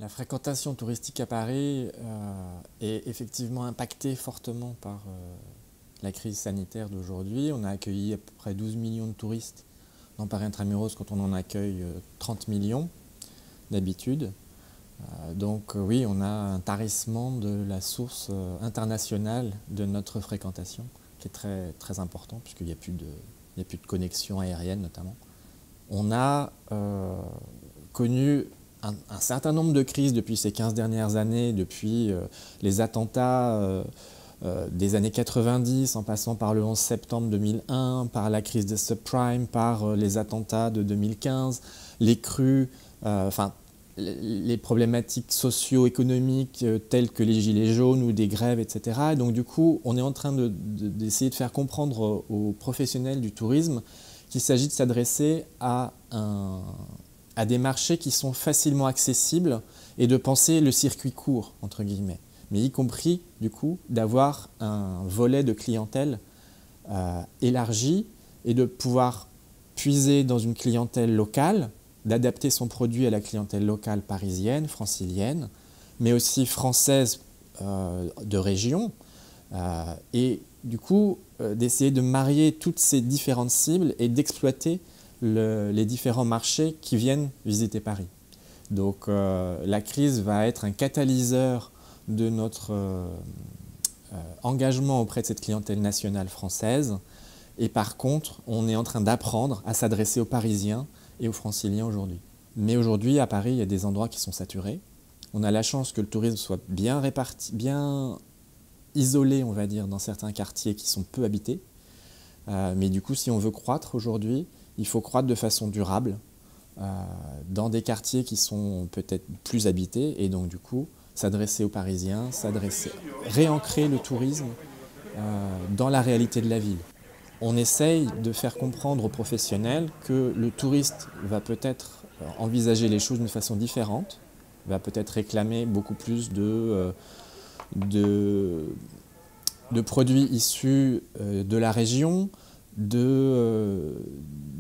La fréquentation touristique à Paris est effectivement impactée fortement par la crise sanitaire d'aujourd'hui. On a accueilli à peu près 12 millions de touristes dans Paris Intramuros quand on en accueille 30 millions d'habitude. Oui, on a un tarissement de la source internationale de notre fréquentation qui est très, très important puisqu'il n'y a plus de connexion aérienne notamment. On a connu un certain nombre de crises depuis ces 15 dernières années, depuis les attentats des années 90, en passant par le 11 septembre 2001, par la crise des subprimes, par les attentats de 2015, les crues, les problématiques socio-économiques telles que les gilets jaunes ou des grèves, etc. Et donc du coup, on est en train d'essayer de faire comprendre aux professionnels du tourisme qu'il s'agit de s'adresser à des marchés qui sont facilement accessibles et de penser le circuit court, entre guillemets, mais y compris, du coup, d'avoir un volet de clientèle élargi et de pouvoir puiser dans une clientèle locale, d'adapter son produit à la clientèle locale parisienne, francilienne, mais aussi française de région, et du coup, d'essayer de marier toutes ces différentes cibles et d'exploiter les différents marchés qui viennent visiter Paris. Donc la crise va être un catalyseur de notre engagement auprès de cette clientèle nationale française. Et par contre, on est en train d'apprendre à s'adresser aux Parisiens et aux Franciliens aujourd'hui. Mais aujourd'hui, à Paris, il y a des endroits qui sont saturés. On a la chance que le tourisme soit bien réparti, bien isolé, on va dire, dans certains quartiers qui sont peu habités. Mais du coup, si on veut croître aujourd'hui, il faut croître de façon durable dans des quartiers qui sont peut-être plus habités et donc du coup s'adresser aux Parisiens, réancrer le tourisme dans la réalité de la ville. On essaye de faire comprendre aux professionnels que le touriste va peut-être envisager les choses d'une façon différente, va peut-être réclamer beaucoup plus de produits issus de la région,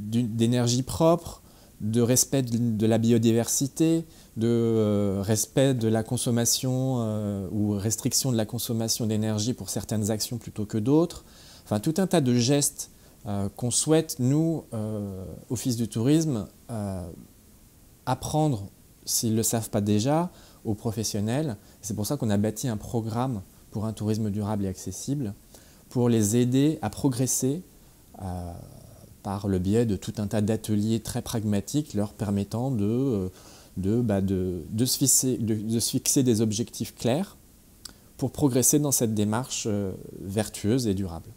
d'énergie propre, de respect de la biodiversité, de respect de la consommation ou restriction de la consommation d'énergie pour certaines actions plutôt que d'autres. Enfin, tout un tas de gestes qu'on souhaite, nous, Office du tourisme, apprendre, s'ils ne le savent pas déjà, aux professionnels. C'est pour ça qu'on a bâti un programme pour un tourisme durable et accessible, pour les aider à progresser par le biais de tout un tas d'ateliers très pragmatiques leur permettant de se fixer des objectifs clairs pour progresser dans cette démarche vertueuse et durable.